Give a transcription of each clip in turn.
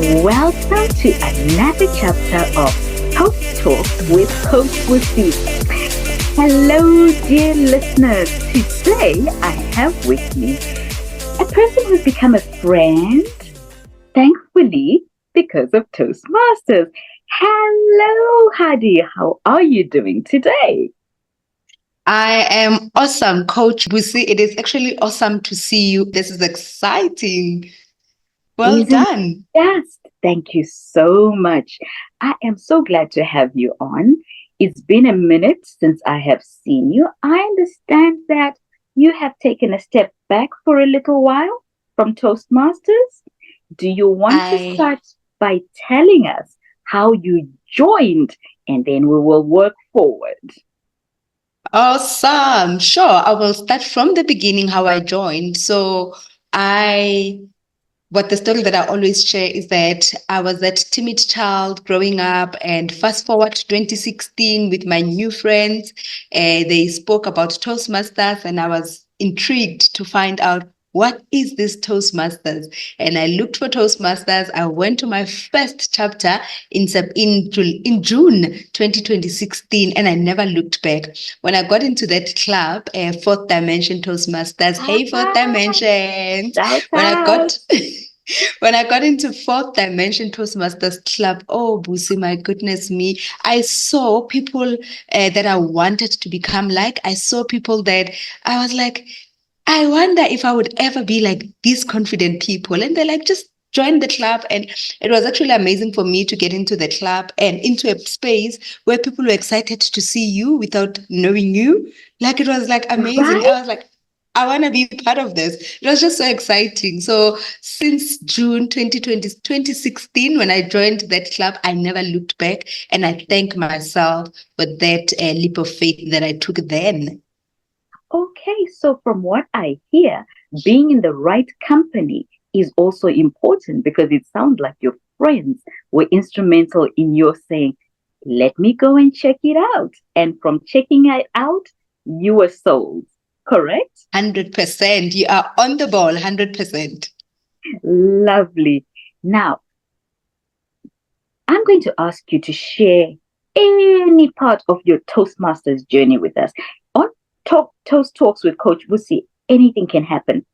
Welcome to another chapter of ToastTalks with CoachBusi. Hello, dear listeners. Today I have with me a person who's become a friend, thankfully, because of Toastmasters. Hello, Hadi. How are you doing today? I am awesome, Coach Busi. It is actually awesome to see you. This is exciting. Well Isn't done. Yes, thank you so much. I am so glad to have you on. It's been a minute since I have seen you. I understand that you have taken a step back for a little while from Toastmasters. Do you want to I start by telling us how you joined and then we will work forward? Awesome. Sure. I will start from the beginning how I joined. I what the story that I always share is that I was that timid child growing up, and fast forward to 2016 with my new friends, they spoke about Toastmasters, and I was intrigued to find out what is this Toastmasters. And I looked for Toastmasters. I went to my first chapter in June 2016, and I never looked back. When I got into that club, Fourth Dimension Toastmasters, hey, Fourth Ah, Dimension, shout when I out. got when I got into Fourth Dimension Toastmasters Club, oh, Busi, my goodness me, I saw people that I wanted to become like. I saw people that I was like, I wonder if I would ever be like these confident people. And they're like, just join the club. And it was actually amazing for me to get into the club and into a space where people were excited to see you without knowing you. Like, it was like amazing. Right? I was like, I want to be part of this. It was just so exciting. So since June 2020, 2016, when I joined that club, I never looked back. And I thank myself for that leap of faith that I took then. Okay, so from what I hear, being in the right company is also important because it sounds like your friends were instrumental in your saying, let me go and check it out. And from checking it out, you were sold, correct? 100%. You are on the ball, 100%. Lovely. Now, I'm going to ask you to share any part of your Toastmasters journey with us. On Toast Talks with Coach Busi, anything can happen.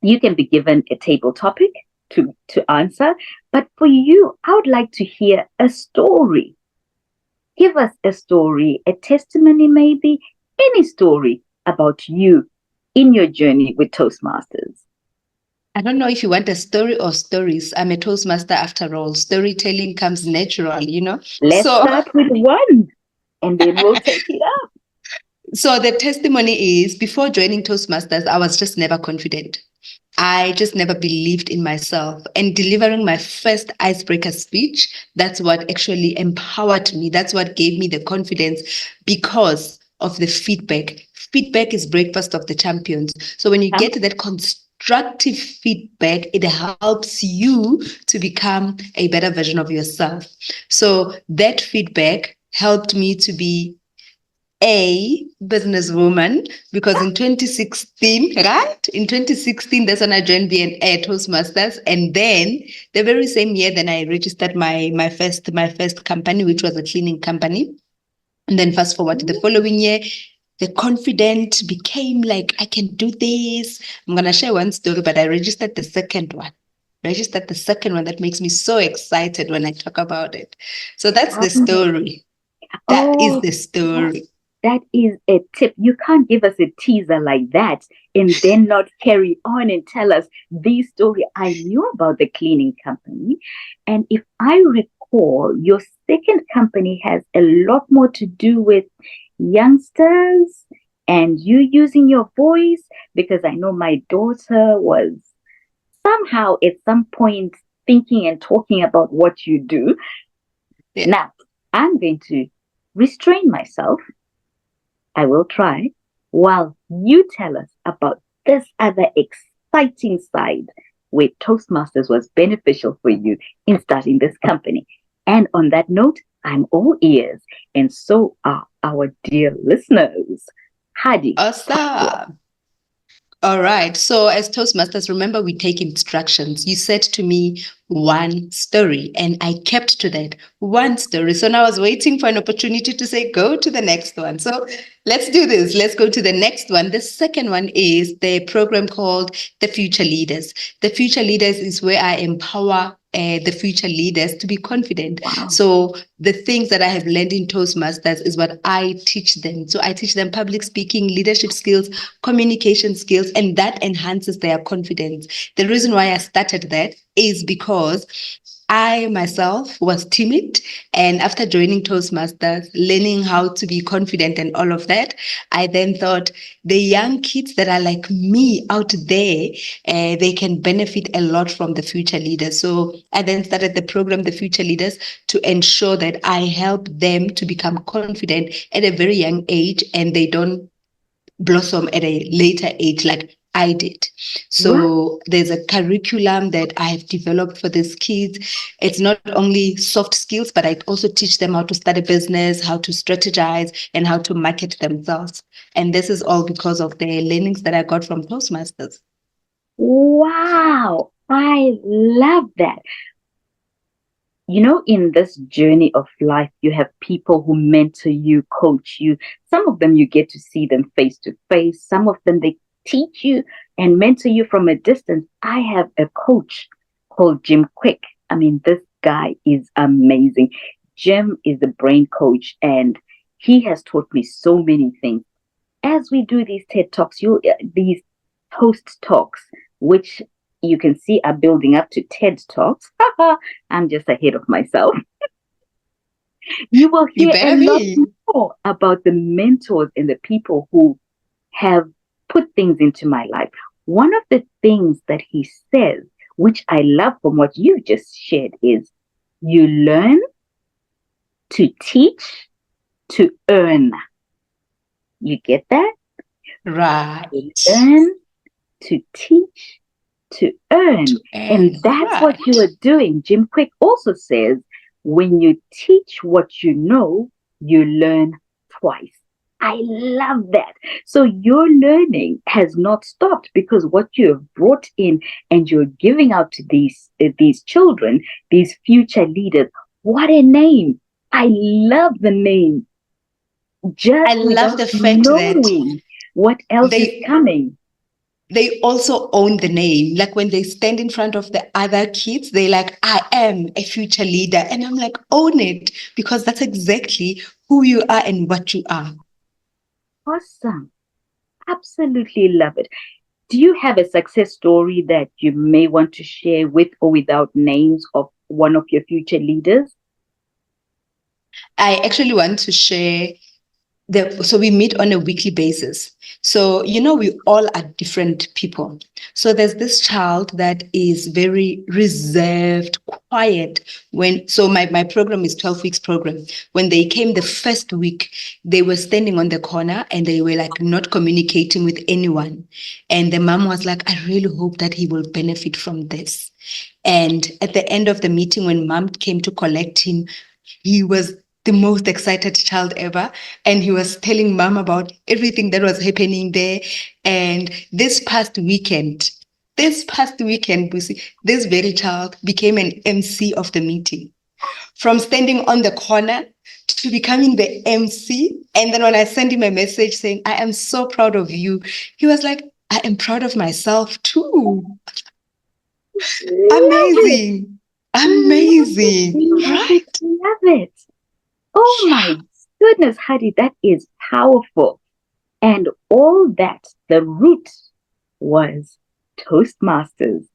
You can be given a table topic to answer, but for you, I would like to hear a story. Give us a story, a testimony, maybe any story about you in your journey with Toastmasters. I don't know if you want a story or stories. I'm a Toastmaster after all. Storytelling comes natural, you know? Let's So, start with one and then we'll take it up. so the testimony is before joining Toastmasters, I was just never confident. I just never believed in myself. And delivering my first icebreaker speech, that's what actually empowered me. That's what gave me the confidence because of the feedback. Feedback is breakfast of the champions. So when you Come get that constructive feedback, it helps you to become a better version of yourself. So that feedback helped me to be a businesswoman because in 2016, right? In 2016, that's when I joined BNA Toastmasters. And then the very same year, then I registered my first company, which was a cleaning company. And then fast forward to the following year, the confident became like, I can do this. I'm gonna share one story, but I registered the second one. Registered the second one that makes me so excited when I talk about it. So that's the on. story. That is Oh, the that, story. that is a tip. You can't give us a teaser like that and then not carry on and tell us the story. I knew about the cleaning company. And if I recall, your second company has a lot more to do with youngsters and you using your voice because I know my daughter was somehow at some point thinking and talking about what you do. Yeah. Now, I'm going to restrain myself. I will try while you tell us about this other exciting side where Toastmasters was beneficial for you in starting this company. And on that note, I'm all ears, and so are our dear listeners. Hadi, part one. Awesome. All right. So as Toastmasters, remember we take instructions. You said to me one story and I kept to that one story. So now I was waiting for an opportunity to say, go to the next one. So let's do this. Let's go to the next one. The second one is the program called The Future Leaders. The Future Leaders is where I empower the future leaders to be confident. Wow. So the things that I have learned in Toastmasters is what I teach them. So I teach them public speaking, leadership skills, communication skills, and that enhances their confidence. The reason why I started that is because I myself was timid, and after joining Toastmasters, learning how to be confident and all of that, I then thought the young kids that are like me out there, they can benefit a lot from the future leaders. So I then started the program, The Future Leaders, to ensure that I help them to become confident at a very young age, and they don't blossom at a later age like I did. So there's a curriculum that I have developed for these kids. It's not only soft skills, but I also teach them how to start a business, how to strategize, and how to market themselves. And this is all because of the learnings that I got from Toastmasters. Wow, I love that. You know, in this journey of life, you have people who mentor you, coach you. Some of them you get to see them face to face. Some of them they teach you and mentor you from a distance. I have a coach called Jim Quick. I mean, this guy is amazing. Jim is the brain coach, and he has taught me so many things. As we do these TED Talks, these Toast Talks, which you can see are building up to TED Talks. I'm just ahead of myself. You will hear a lot more about the mentors and the people who have put things into my life. One of the things that he says, which I love from what you just shared, is you learn to teach to earn. You get that? Right. You learn to teach to earn. And that's what you are doing. Jim Quick also says, when you teach what you know, you learn twice. I love that. So your learning has not stopped, because what you have brought in and you're giving out to these children, these future leaders. What a name. I love the name. Just I love the fact knowing what else is coming. They also own the name. Like when they stand in front of the other kids, they like, I am a future leader. And I'm like, own it, because that's exactly who you are and what you are. Awesome. Absolutely love it. Do you have a success story that you may want to share with or without names of one of your future leaders? I actually want to share so we meet on a weekly basis. So, we all are different people. So there's this child that is very reserved, quiet. So my program is 12 weeks program. When they came the first week, they were standing on the corner and they were like not communicating with anyone. And the mom was like, I really hope that he will benefit from this. And at the end of the meeting, when mom came to collect him, he was the most excited child ever. And he was telling mom about everything that was happening there. And this past weekend, Busi, this very child became an MC of the meeting. From standing on the corner to becoming the MC. And then when I sent him a message saying, I am so proud of you, he was like, I am proud of myself too. Amazing. Right? Love it. Oh my goodness, Hadi, that is powerful. And all that, the root was Toastmasters.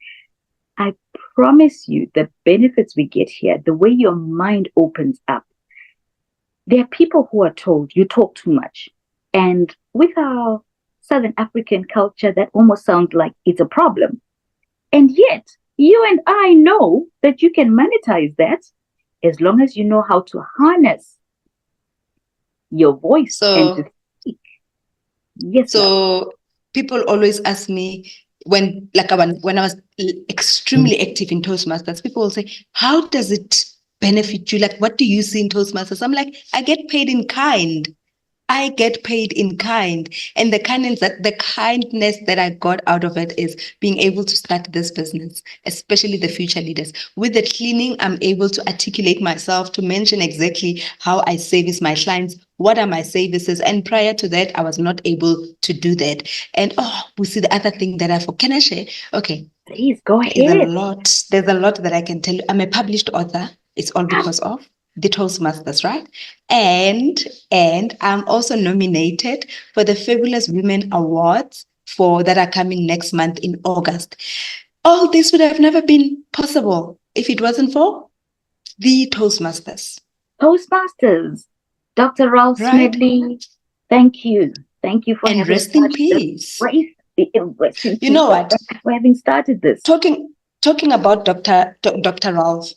I promise you the benefits we get here, the way your mind opens up. There are people who are told you talk too much. And with our Southern African culture, that almost sounds like it's a problem. And yet, you and I know that you can monetize that as long as you know how to harness your voice and to speak. Yes. So people always ask me when I was extremely active in Toastmasters, people will say, how does it benefit you? Like, what do you see in Toastmasters? I'm like, I get paid in kind. I get paid in kind. And the kindness that I got out of it is being able to start this business, especially the future leaders. With the cleaning, I'm able to articulate myself, to mention exactly how I service my clients, what are my services. And prior to that, I was not able to do that. And we see the other thing that I forgot. Can I share? Okay. Please go There's ahead. a lot that I can tell you. I'm a published author. It's all because of the Toastmasters, right? And I'm also nominated for the Fabulous Women Awards that are coming next month in August. All this would have never been possible if it wasn't for the Toastmasters. Toastmasters, Dr. Ralph Right? Smedley, thank you. Thank you for And having rest in started this peace. race. Rest in You peace know what? for having started this. Talking about Dr. Ralph,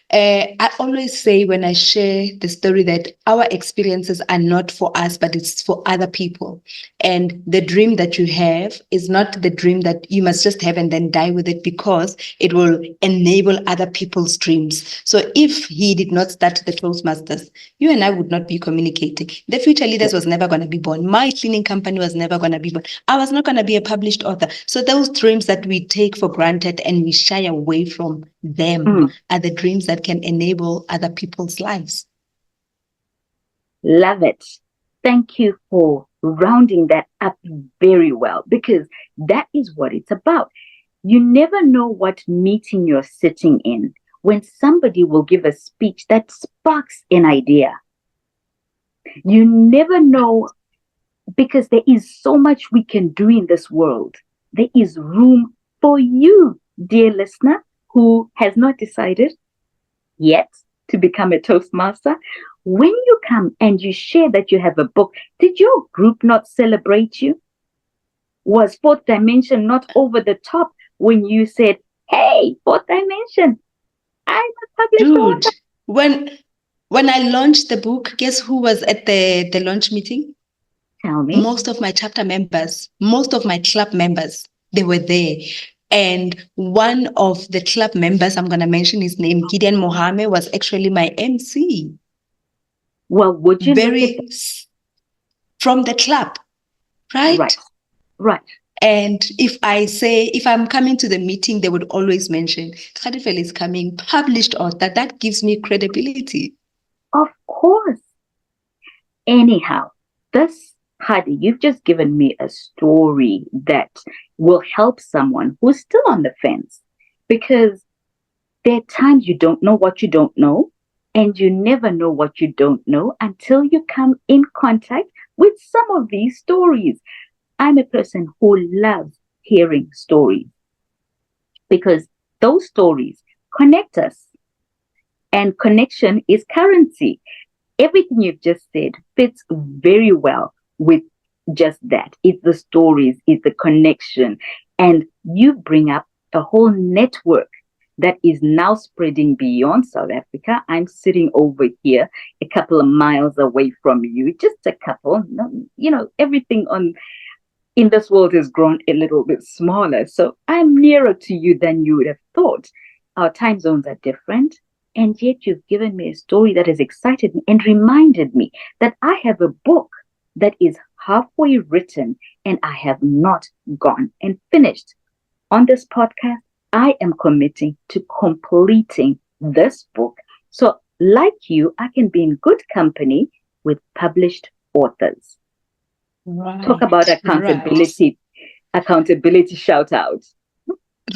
I always say when I share the story that our experiences are not for us, but it's for other people. And the dream that you have is not the dream that you must just have and then die with it, because it will enable other people's dreams. So if he did not start the Toastmasters, you and I would not be communicating. The Future Leaders was never going to be born. My cleaning company was never going to be born. I was not going to be a published author. So those dreams that we take for granted and we shy away from them are the dreams that can enable other people's lives. Love it. Thank you for rounding that up very well, because that is what it's about. You never know what meeting you're sitting in when somebody will give a speech that sparks an idea. You never know, because there is so much we can do in this world. There is room for you, dear listener, who has not decided yet to become a Toastmaster. When you come and you share that you have a book, did your group not celebrate you? Was Fourth Dimension not over the top when you said, hey, Fourth Dimension, I'm a published author? When I launched the book, guess who was at the launch meeting? Tell me. Most of my chapter members, most of my club members, they were there. And one of the club members, I'm going to mention his name, Gideon Mohammed, was actually my MC. Well, would you look at from the club, right? Right. And if I'm coming to the meeting, they would always mention, Gadifele is coming, published author. That gives me credibility. Of course. Anyhow, Hadi, you've just given me a story that will help someone who's still on the fence, because there are times you don't know what you don't know, and you never know what you don't know until you come in contact with some of these stories. I'm a person who loves hearing stories, because those stories connect us, and connection is currency. Everything you've just said fits very well with just that. It's the stories, it's the connection. And you bring up a whole network that is now spreading beyond South Africa. I'm sitting over here a couple of miles away from you, just a couple. Everything in this world has grown a little bit smaller. So I'm nearer to you than you would have thought. Our time zones are different. And yet you've given me a story that has excited me and reminded me that I have a book that is halfway written and I have not gone and finished. On this podcast, I am committing to completing this book. So like you, I can be in good company with published authors. Right, talk about accountability. Right. Accountability shout out.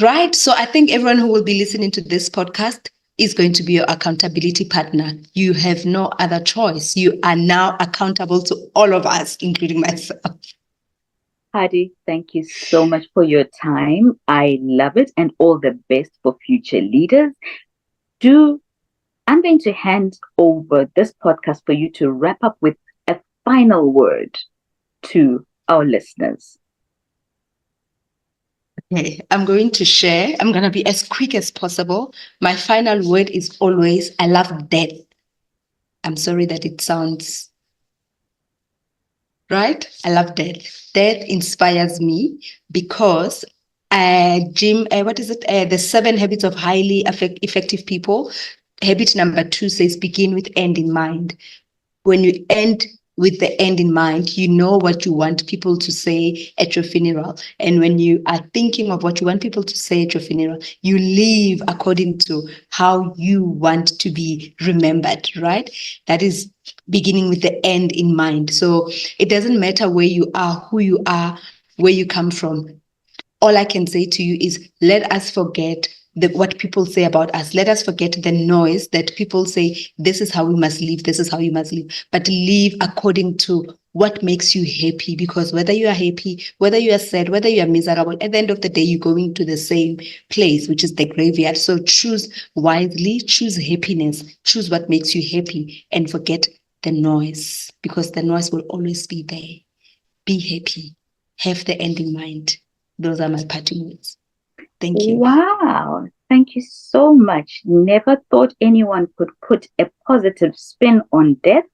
Right. So I think everyone who will be listening to this podcast is going to be your accountability partner. You have no other choice. You are now accountable to all of us, including myself. Hadi, thank you so much for your time. I love it, and all the best for future leaders. I'm going to hand over this podcast for you to wrap up with a final word to our listeners. Okay, I'm going to be as quick as possible. My final word is always, I love death. I'm sorry that it sounds right. I love death. Death inspires me because the 7 habits of highly effective people. Habit number 2 says begin with end in mind. When you end with the end in mind. You know what you want people to say at your funeral. And when you are thinking of what you want people to say at your funeral, you live according to how you want to be remembered, right? That is beginning with the end in mind. So it doesn't matter where you are, who you are, where you come from. All I can say to you is let us forget what people say about us. Let us forget the noise that people say, this is how we must live, this is how you must live, but live according to what makes you happy. Because whether you are happy, whether you are sad, whether you are miserable, at the end of the day, you're going to the same place, which is the graveyard. So choose wisely, choose happiness, choose what makes you happy, and forget the noise, because the noise will always be there. Be happy. Have the end in mind. Those are my parting words. Thank you. Wow. Thank you so much. Never thought anyone could put a positive spin on death,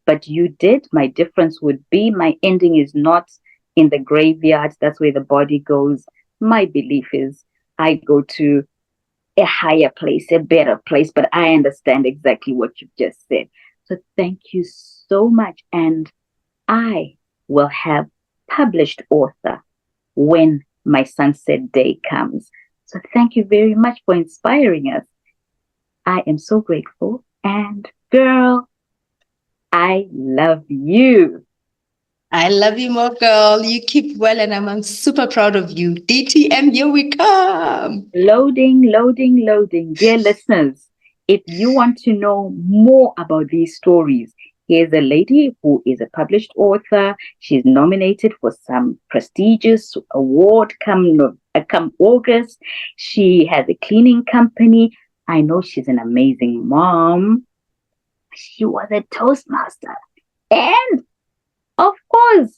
but you did. My difference would be my ending is not in the graveyard. That's where the body goes. My belief is I go to a higher place, a better place, but I understand exactly what you've just said. So thank you so much. And I will have published author when my sunset day comes. So thank you very much for inspiring us. I am so grateful. And girl, I love you. I love you more, girl. You keep well, and I'm super proud of you. DTM, here we come. Loading, loading, loading. Dear listeners, if you want to know more about these stories, here's a lady who is a published author. She's nominated for some prestigious award come August. She has a cleaning company. I know she's an amazing mom. She was a Toastmaster. And of course,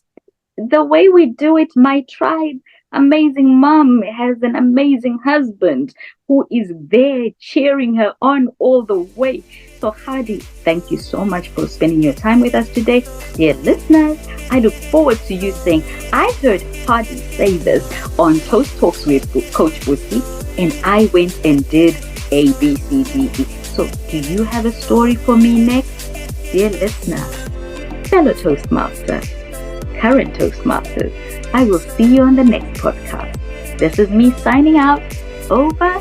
the way we do it, my tribe, amazing mom has an amazing husband who is there cheering her on all the way. So Hardy, thank you so much for spending your time with us today. Dear listeners, I look forward to you saying, I heard Hardy say this on ToastTalks with CoachBusi, and I went and did A, B, C, D, E. So do you have a story for me next? Dear listener, fellow Toastmaster, current Toastmasters, I will see you on the next podcast. This is me signing out. Over